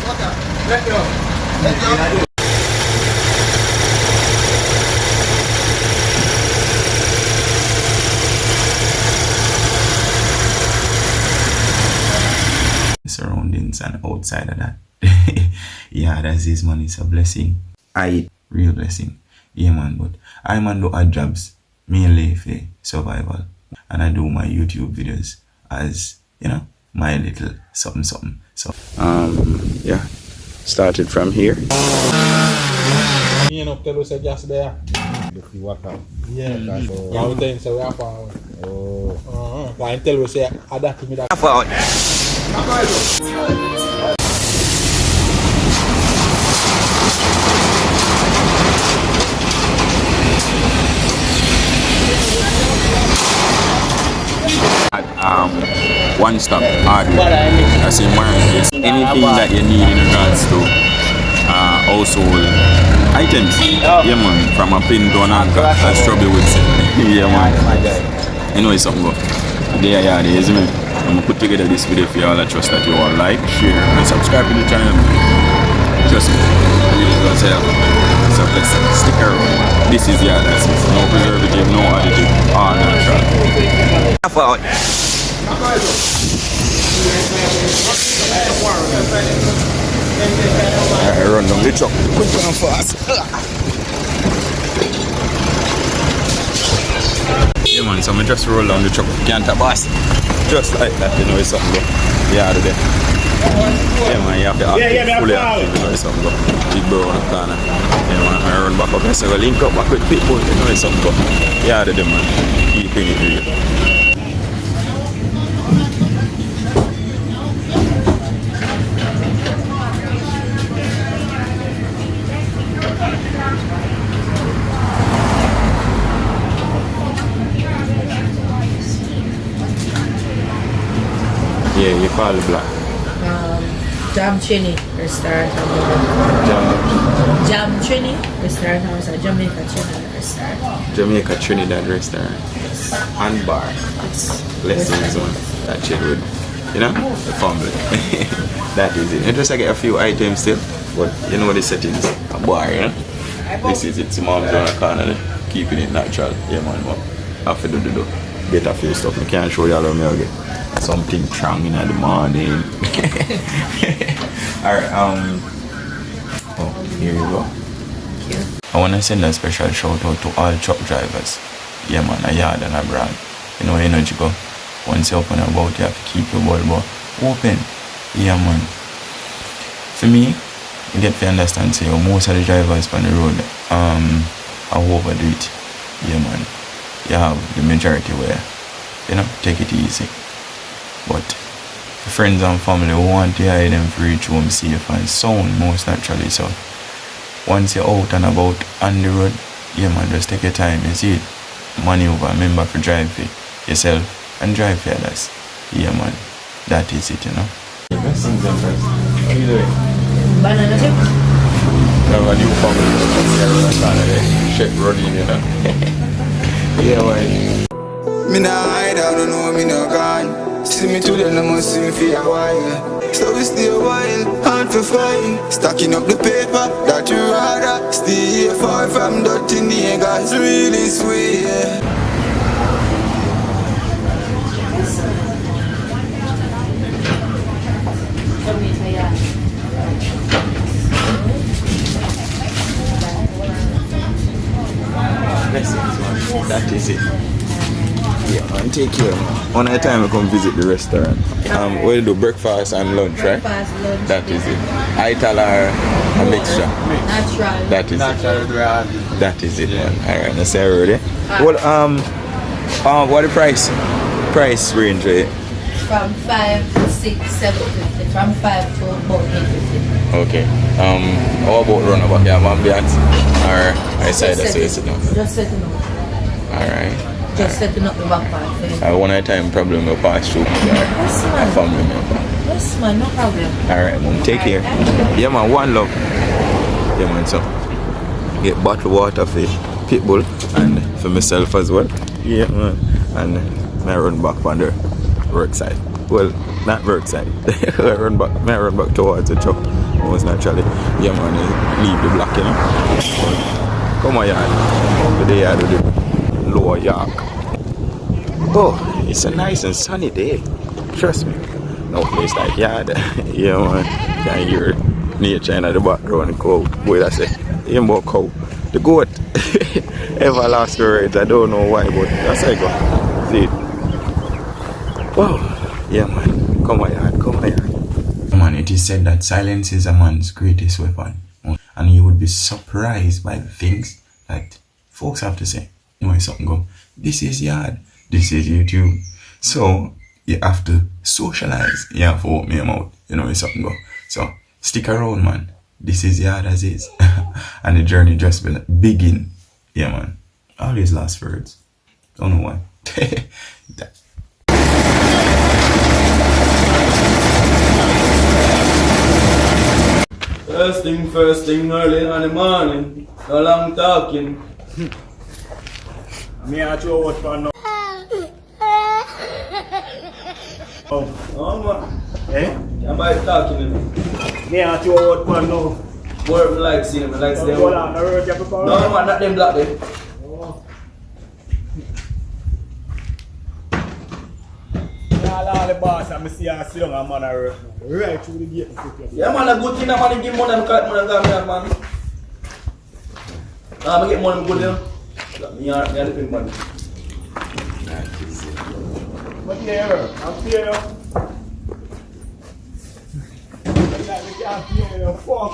Let go. Surroundings and outside of that. Yeah, that's his man. It's a blessing. Real blessing. Yeah, man. But I man do odd jobs mainly for survival, and I do my YouTube videos as my little something. So yeah, started from here. You know, tell us just there. Yeah. Now we say we are found. Oh. Why tell us say adapt to me that. One stop hardware. That's in marketplace. Anything that you need in regards to household items. Yeah man, from a pin to an anchor, as Trouble would say. Yeah man. You know it's something good. There isn't it? I'm gonna put together this video for y'all. I trust that you all like, share, and subscribe to the channel. Trust me, I really gonna say it's a blessing. Stick around. This is that's it. No preservative, no additive, all natural. I run down the truck quick and fast. Yeah man, so I just roll down the truck, can't boss. Just like that, it's something go. Yeah, today. Yeah man, you have to act fully active, it's something go. Big bro on the corner. Yeah man, I run back up and say, well, link up back with people, it's something go. Yeah, today man, keeping it real. Yeah, you call it black. Jam Trini restaurant. Jam Trini restaurant. I was a Jamaica Trinidad restaurant. Jamaica Trinidad restaurant. Yes. And bar. Yes. Blessings on that shit with, the family. That is it. You just get a few items still, but you know the settings. A bar, This is it. Mom's on the corner, keeping it natural. Yeah, man. Have to do. Get a few stuff. I can't show you all of me again. Something strong in the morning. Alright, here you go. I want to send a special shout out to all truck drivers. Yeah man, a yard and a brand. You know energy go. Once you're up and about, you have to keep your ball open. Yeah man. For me, you get to understand, say most of the drivers on the road I overdo it. Yeah man. You have the majority where, take it easy. But the friends and family who want to hear them to reach home safe and sound most naturally. So once you're out and about on the road, yeah man, just take your time, you see it. Maneuver, remember to drive for yourself and drive for others. Yeah man, that is it, The best things and first. How are you doing? Banana chip? No, a new family chef running, Yeah man. Me nah hide, I don't know me no gone. See me today, no must see me for a while. So we stay a while, hard to find. Stacking up the paper that you rather stay far from dirty niggas. Really sweet, That is it. Yeah man, take care man. One at a time I come visit the restaurant. We do breakfast and lunch, right? Breakfast, lunch. That is it. Ital or a mixture? Natural. That is it. That is it man. Alright, that's already. Well, what the price? Price range, right? From 5 to 6, 750. From 5 to about 850. Okay. How about runabout? Yeah, ambiance or I say that's it. Just setting up. Alright. Just setting up the back part for you. One at a time problem will pass through Yes, man. a family member. Yes, man, no problem. Alright, mom, take care. Yeah, man, one love. Yeah, man, so get bottled water for Pitbull and for myself as well. Yeah, man. And I run back on the work side. Well, Not work side. I run back towards the truck. Most naturally. Yeah man, leave the block, you know. But come on yard. Today I do the lower York. Oh, it's a nice and sunny day. Trust me. No place like yard. Yeah man. Can hear nature in the background, the cow. Boy, that's it. Aim about cow. The goat. Everlasting words. I don't know why, but that's how I go. See it. Wow. Yeah man. Come on yard. Come on yard. Man, it is said that silence is a man's greatest weapon. And you would be surprised by the things that folks have to say. You know, something go, this is yard. This is YouTube. So you have to socialize. You have to open your mouth. You know, something go. So stick around, man. This is yard as is. And the journey just begin. Yeah, man. All these last words. Don't know why. First thing early in the morning. No long talking. Me and you what for now? Oh man. Eh? I'm about talking. Me and you what for now? Work like seeing them, like them. Hold on, the road you have to follow. No man, not them black there. All the boss and me see her sit down and man are right through the gate. Yeah man, a good thing that man give money and cut money and got me that man. I get money good there. Me and the pink money. What here? I'm here. I can't hear you. Fuck.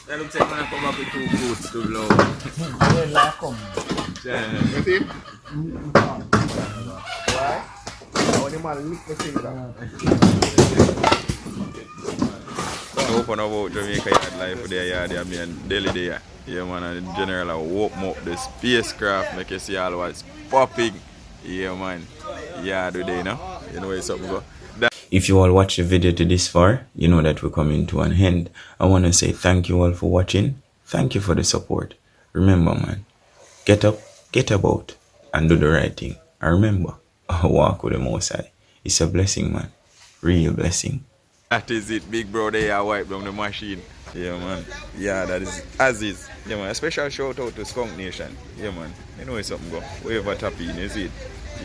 That looks like when I come up with 2 goods to blow. You see? Right? I want the man lick the finger. I open about Jamaica yard life for their yard, I mean, daily day. Yeah, man, and in general, I woke up the spacecraft, make you see all what's popping. Yeah, man. Yeah, today, you know? You know where something go? That If you all watch the video to this far, you know that we're coming to an end. I want to say thank you all for watching. Thank you for the support. Remember, man, get up, get about, and do the right thing. And remember, walk with the Most High. It's a blessing, man. Real blessing. That is it, big bro. They are wipe down the machine. Yeah, man. Yeah, that is as is. Yeah, man. A special shout out to Skunk Nation. Yeah, man. You know where something go. Wherever tap in, is it?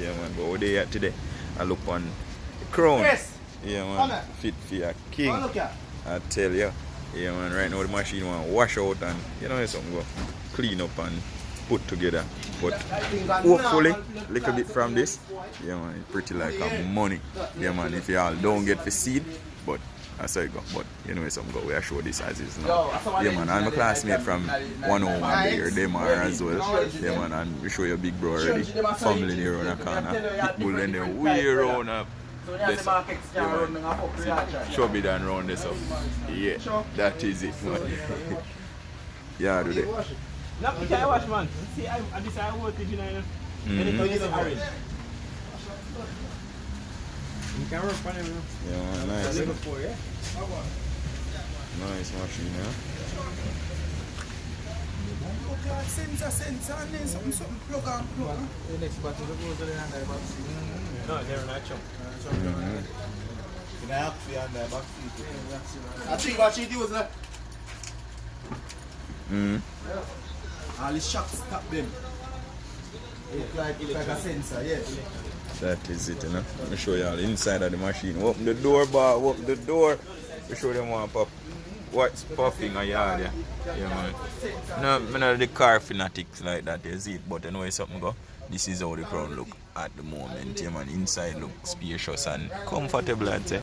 Yeah, man. But what they at today? I look on the crown. Yeah, man. Fit for a king. I tell you. Yeah, man. Right now the machine want to wash out and you know where something go. Clean up and put together. But hopefully, a little bit from this, yeah, man, it's pretty like a money. Yeah, man. If you all don't get the seed, but that's how it go. But you know where some go, we are show this as is now. Yeah, man, I'm a classmate from 101 here, them are as well. Yeah, man, and we show your big bro already. Family there on the corner. Pitbull in there, way around up. This up. Yeah, man. Show me down round this up. Yeah, that is it, man. Yeah, do they. No, you can't watch, man. See, I work with you now. Orange. You can work on him, yeah, man, nice. Nice machine, yeah. Sensor, and then something plug on. The next battle goes to the hand back seat. No, they're not chum. You have to be on the back seat. I think what you do is like. All the shocks stop them. It's like a sensor, yes. That is it, you know. Let me show you all inside of the machine. Open the door bar, open the door. We show them one pop. What's popping on yard, yeah. Yeah, man. No, I'm not the car fanatics like that, you see it, but you know where something go. This is how the crown look at the moment, yeah, man. Inside look spacious and comfortable, I'd say.